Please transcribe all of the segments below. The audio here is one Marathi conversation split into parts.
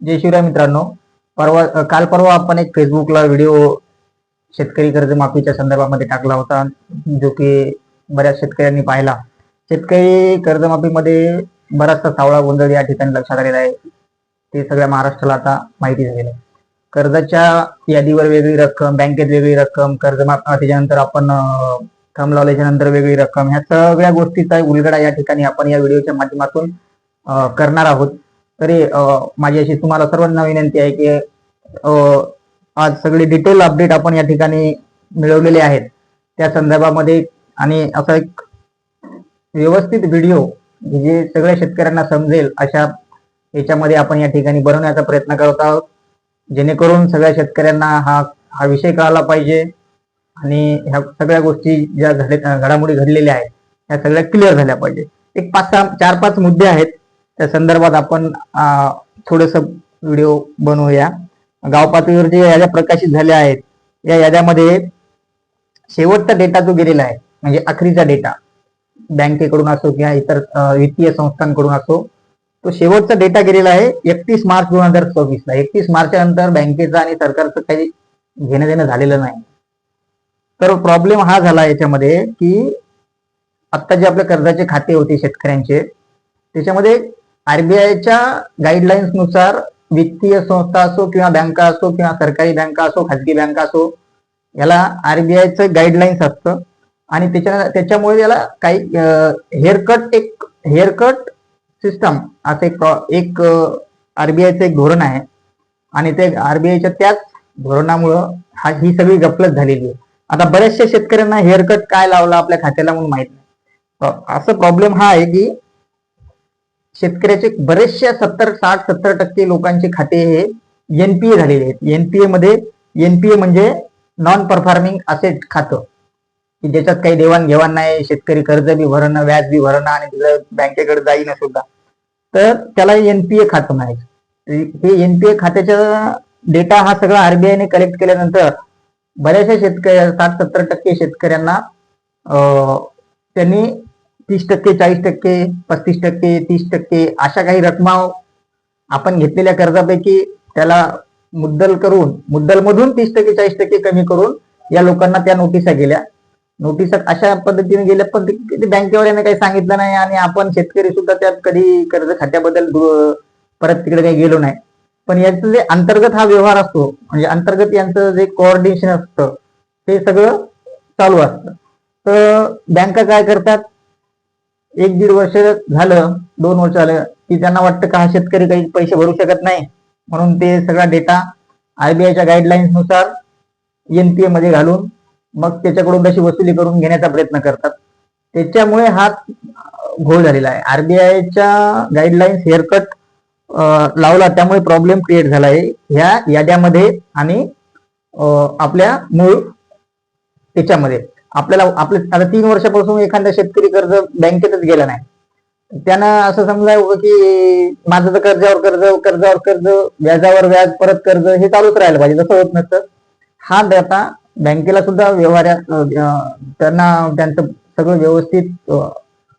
जय शिवराय मित्रांनो. काल परवा आपण एक फेसबुकला व्हिडिओ शेतकरी कर्जमाफीच्या संदर्भामध्ये टाकला होता, जो की बऱ्याच शेतकऱ्यांनी पाहिला. शेतकरी कर्जमाफीमध्ये बराचसा सावळा गोंधळ या ठिकाणी लक्षात आलेला आहे. ते सगळ्या महाराष्ट्राला आता माहिती झालेलं आहे. कर्जाच्या यादीवर वेगळी रक्कम, बँकेत वेगळी रक्कम, कर्जमाफ त्याच्यानंतर आपण थंब लावल्याच्या नंतर वेगळी रक्कम, ह्या सगळ्या गोष्टीचा उलगडा या ठिकाणी आपण या व्हिडिओच्या माध्यमातून करणार आहोत. तरी माझी अशी तुम्हाला सर्वांना विनंती आहे की आज सगळे डिटेल अपडेट आपण या ठिकाणी मिळवलेले आहेत त्या संदर्भामध्ये, आणि असा एक व्यवस्थित व्हिडिओ जे सगळ्या शेतकऱ्यांना समजेल अशा याच्यामध्ये आपण या ठिकाणी बनवण्याचा प्रयत्न करत आहोत, जेणेकरून सगळ्या शेतकऱ्यांना हा विषय कळाला पाहिजे आणि ह्या सगळ्या गोष्टी ज्या घडामोडी घडलेल्या आहेत ह्या सगळ्या क्लिअर झाल्या पाहिजे. एक 4-5 मुद्दे आहेत, त्या संदर्भात आपण थोडस व्हिडिओ बनवूया. गाव पातळीवर जे याद्या प्रकाशित झाल्या आहेत, या याद्यामध्ये शेवटचा डेटा जो गेलेला आहे, म्हणजे अखेरीचा डेटा बँकेकडून असो किंवा इतर वित्तीय संस्थांकडून असो, तो शेवटचा डेटा गेलेला आहे 31 मार्च 2024 ला. 31 मार्चच्या नंतर बँकेचा आणि सरकारचं काही घेणं देणं झालेलं नाही. तर प्रॉब्लेम हा झाला याच्यामध्ये की आता जे आपल्या कर्जाचे खाते होते शेतकऱ्यांचे, त्याच्यामध्ये आरबीआयच्या गाईडलाईन्स नुसार वित्तीय संस्था असो किंवा बँका असो किंवा सरकारी बँका असो खाजगी बँका असो, याला आरबीआयचं गाईडलाईन्स असतं आणि त्याच्यामुळे याला काही हेअरकट सिस्टम असं एक आरबीआयचं एक धोरण आहे आणि ते आरबीआयच्या त्याच धोरणामुळं ही सगळी गफलत झालेली आहे. आता बऱ्याचशा शेतकऱ्यांना हेअरकट काय लावला आपल्या खात्याला म्हणून माहित नाही. असं प्रॉब्लेम हा आहे की शेतकऱ्याचे बरेचशा 60-70% लोकांचे खाते हे एनपीए झालेले आहेत. एनपीए म्हणजे नॉन परफॉर्मिंग असेट खातं, की ज्याच्यात काही देवाणघेवाण नाही, शेतकरी कर्ज बी भरणं, व्याज बी भरणं आणि तिथं बँकेकडे जाईन सुद्धा, तर त्याला एनपीए खातं म्हणायचं. हे एनपीए खात्याचा डेटा हा सगळा आरबीआयने कलेक्ट केल्यानंतर बऱ्याचशा 60-70% शेतकऱ्यांना त्यांनी 30%, 40%, 35%, 30% अशा काही रकमा आपण घेतलेल्या कर्जापैकी त्याला मुद्दलमधून 30%, 40% कमी करून या लोकांना त्या नोटिसा गेल्या. नोटिसा अशा पद्धतीने गेल्या, पण बँकेवाल्याने काही सांगितलं नाही आणि आपण शेतकरी सुद्धा त्यात कधी कर्ज खात्याबद्दल परत तिकडे काही गेलो नाही. पण याचं जे अंतर्गत हा व्यवहार असतो, म्हणजे अंतर्गत यांचं जे कोऑर्डिनेशन असतं ते सगळं चालू असतं. तर बँका काय करतात, 1-1.5 वर्ष झालं, 2 वर्ष झालं की त्यांना वाटतं का हा शेतकरी काही पैसे भरू शकत नाही, म्हणून ते सगळा डेटा आरबीआयच्या गाईडलाईन्स नुसार एनपीए मध्ये घालून मग त्याच्याकडून तशी वसुली करून घेण्याचा प्रयत्न करतात. त्याच्यामुळे हा घोळ झालेला आहे. आरबीआयच्या गाईडलाईन्स हेअरकट लावला, त्यामुळे प्रॉब्लेम क्रिएट झाला आहे ह्या याद्यामध्ये आणि आपल्या मूळ त्याच्यामध्ये. आपल्या आता 3 वर्षापासून एखादा शेतकरी कर्ज बँकेतच गेला नाही, त्यानं असं समजावं की माझं तर कर्जावर कर्ज, व्याजावर व्याज, परत कर्ज हे चालूच राहिलं पाहिजे. तसं होत नसतं. हा डेटा बँकेला सुद्धा त्यांचं सगळं व्यवस्थित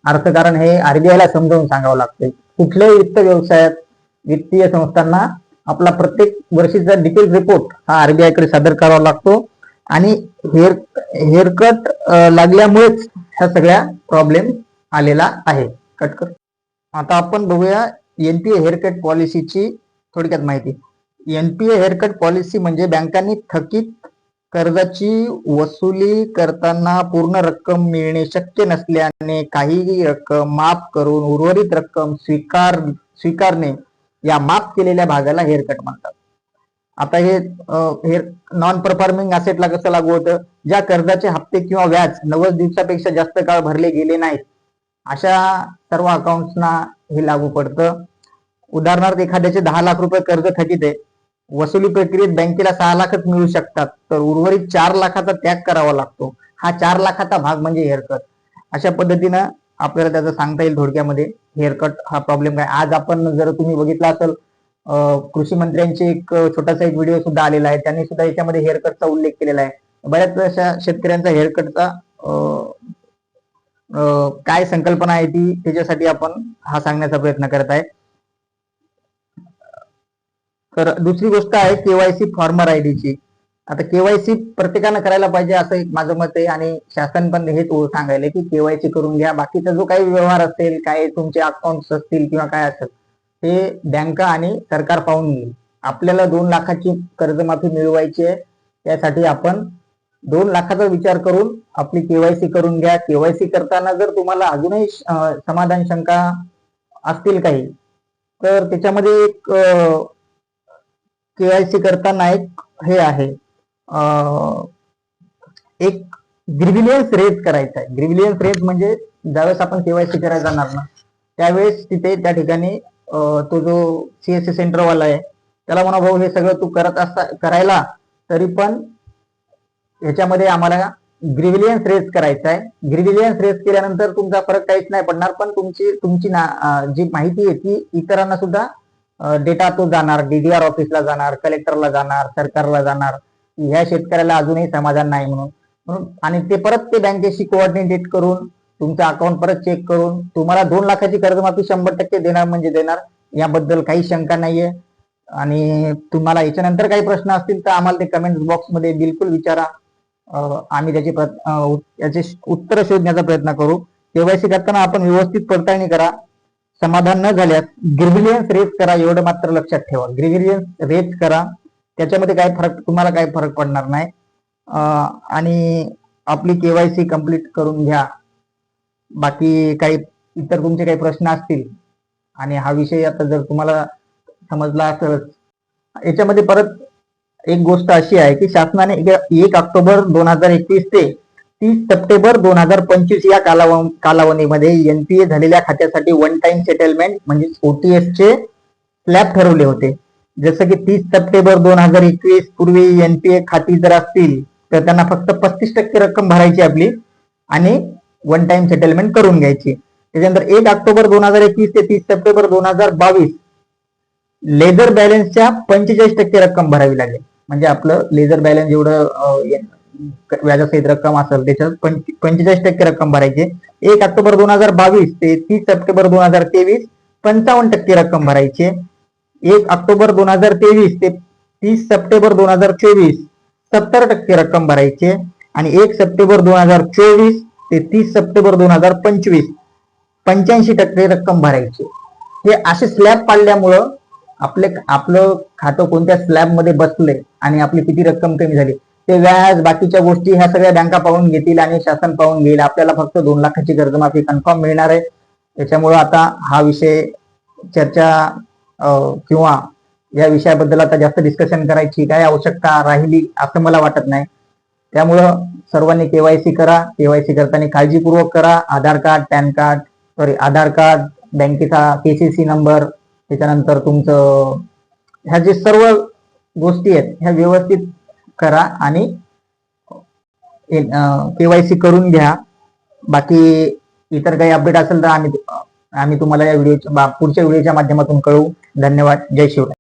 अर्थकारण हे आरबीआयला समजावून सांगावं लागतं. कुठल्याही वित्त व्यवसायात वित्तीय संस्थांना आपला प्रत्येक वर्षीचा डिटेल रिपोर्ट हा आरबीआय कडे सादर करावा लागतो आणि हेअरकट लागल्यामुळेच ह्या सगळ्या प्रॉब्लेम आलेला आहे. कट कर. आता आपण बघूया एनपीए हेअरकट पॉलिसीची थोडक्यात माहिती. एनपीए हेअरकट पॉलिसी म्हणजे बँकांनी थकीत कर्जाची वसुली करताना पूर्ण रक्कम मिळणे शक्य नसल्याने काही रक्कम माफ करून उर्वरित रक्कम स्वीकारणे, या माफ केलेल्या भागाला हेअरकट म्हणतात. आता हे नॉन परफॉर्मिंग असेटला कसं लागू होतं, ज्या कर्जाचे हप्ते किंवा व्याज 90 दिवसापेक्षा जास्त काळ भरले गेले नाहीत अशा सर्व अकाउंट्सना हे लागू पडतं. उदाहरणार्थ एखाद्याचे 10 लाख रुपये कर्ज थकीत आहे, वसुली प्रक्रियेत बँकेला 6 लाखच मिळू शकतात, तर उर्वरित 4 लाखाचा त्याग करावा लागतो. हा 4 लाखाचा भाग म्हणजे हेअरकट. अशा पद्धतीनं आपल्याला त्याचं सांगता येईल थोडक्यामध्ये हेअरकट हा प्रॉब्लेम काय. आज आपण जर तुम्ही बघितला असेल, कृषी मंत्र्यांचे एक छोटासा एक व्हिडिओ सुद्धा आलेला आहे, त्यांनी सुद्धा याच्यामध्ये हेअरकटचा उल्लेख केलेला आहे. बऱ्याच अशा शेतकऱ्यांचा हेअरकटचा काय संकल्पना आहे ती त्याच्यासाठी आपण हा सांगण्याचा प्रयत्न करत आहे. तर दुसरी गोष्ट आहे केवायसी फॉर्मर आयडीची. आता केवायसी प्रत्येकानं करायला पाहिजे असं एक माझं मत आहे, आणि शासन पण हेच सांगायला की केवायसी करून घ्या. बाकीचा जो काही व्यवहार असेल, काय तुमचे अकाउंट्स असतील किंवा काय असेल, ते बँका आणि सरकार पाहून घेईल. आपल्याला 2 लाखाची कर्जमाफी मिळवायची आहे, त्यासाठी आपण 2 लाखाचा विचार करून आपली केवायसी करून घ्या. केवायसी करताना जर तुम्हाला अजूनही समाधान शंका असतील काही, तर त्याच्यामध्ये एक केवायसी करताना एक हे आहे, एक ग्रिव्हिलियन्स रेज करायचा आहे. ग्रिव्हिलियन्स रेज म्हणजे ज्यावेळेस आपण केवायसी करायला जाणार ना, त्यावेळेस तिथे त्या ठिकाणी तो जो सीएससी सेंटरवाला आहे त्याला म्हणा, भाऊ हे सगळं तू करत असता करायला, तरी पण ह्याच्यामध्ये आम्हाला ग्रिव्हिलियन्स रेज करायचा आहे. ग्रिव्हिलियन्स रेज केल्यानंतर तुमचा फरक काहीच नाही पडणार, पण तुमची जी माहिती आहे ती इतरांना सुद्धा डेटा तो जाणार, डीडीआर ऑफिसला जाणार, कलेक्टरला जाणार, सरकारला जाणार. ह्या शेतकऱ्याला अजूनही समाधान नाही म्हणून आणि ते परत ते बँकेशी कोऑर्डिनेट करून तुमचं अकाउंट परत चेक करून तुम्हाला 2 लाखाची कर्जमाफी 100% देणार म्हणजे देणार, याबद्दल काही शंका नाहीये. आणि तुम्हाला याच्यानंतर काही प्रश्न असतील तर आम्हाला ते कमेंट बॉक्समध्ये बिलकुल विचारा. आम्ही याचे उत्तर शोधण्याचा प्रयत्न करू. केवायसी करताना आपण व्यवस्थित पडताळणी करा. समाधान न झाल्यास ग्रिव्हिलियन्स रेज करा, एवढं मात्र लक्षात ठेवा. ग्रिव्हिलियन्स रेज करा, त्याच्यामध्ये तुम्हाला काही फरक पडणार नाही. आणि आपली केवायसी कंप्लीट करून घ्या. बाकी काही इतर तुमचे काही प्रश्न असतील आणि हा विषय आता जर तुम्हाला समजला असेल, याच्यामध्ये परत एक गोष्ट अशी आहे की शासनाने 1 ऑक्टोबर 2021 ते 30 सप्टेंबर 2025 या कालावधीमध्ये एनपीए झालेल्या खात्यासाठी वन टाइम सेटलमेंट म्हणजे ओटीएस चे स्लॅब ठरवले होते. जसं की 30 सप्टेंबर 2021 पूर्वी एनपीए खाती जर असतील तर त्यांना फक्त 35% रक्कम भरायची आपली आणि वन टाइम सेटलमेंट करून घ्यायची. त्याच्यानंतर 1 ऑक्टोबर 2021 ते 30 सप्टेंबर 2022 लेझर बॅलन्सच्या 45% रक्कम भरावी लागेल. म्हणजे आपलं लेझर बॅलन्स जेवढं व्याजासहित रक्कम असेल त्याच्यात 45% रक्कम भरायची. 1 ऑक्टोबर 2022 ते 30 सप्टेंबर 2023 55% रक्कम भरायची. 1 ऑक्टोबर 2023 ते 30 सप्टेंबर 2024 70% रक्कम भरायची आणि 1 सप्टेंबर 2024 ते 30 सप्टेंबर 2025 85% रक्कम भरायची. हे असे स्लॅब पाडल्यामुळं आपलं खातं कोणत्या स्लॅब मध्ये बसलंय आणि आपली किती रक्कम कमी झाली ते व्याज बाकीच्या गोष्टी ह्या सगळ्या बँका पाहून घेतील आणि शासन पाहून घेईल. आपल्याला फक्त 2 लाखाची कर्जमाफी कन्फर्म मिळणार आहे. त्याच्यामुळे आता हा विषय चर्चा किंवा या विषयाबद्दल आता जास्त डिस्कशन करायची काय आवश्यकता राहिली असं मला वाटत नाही. त्यामुळं सर्वांनी केवायसी करा. केवायसी करताना काळजीपूर्वक करा. आधार कार्ड, बँकेचा केसीसी नंबर, त्याच्यानंतर तुमचं ह्या जे सर्व गोष्टी आहेत ह्या व्यवस्थित करा आणि केवायसी करून घ्या. बाकी इतर काही अपडेट असेल तर आम्ही तुम्हाला या पुढच्या व्हिडिओच्या माध्यमातून कळवू. धन्यवाद. जय शिवराय.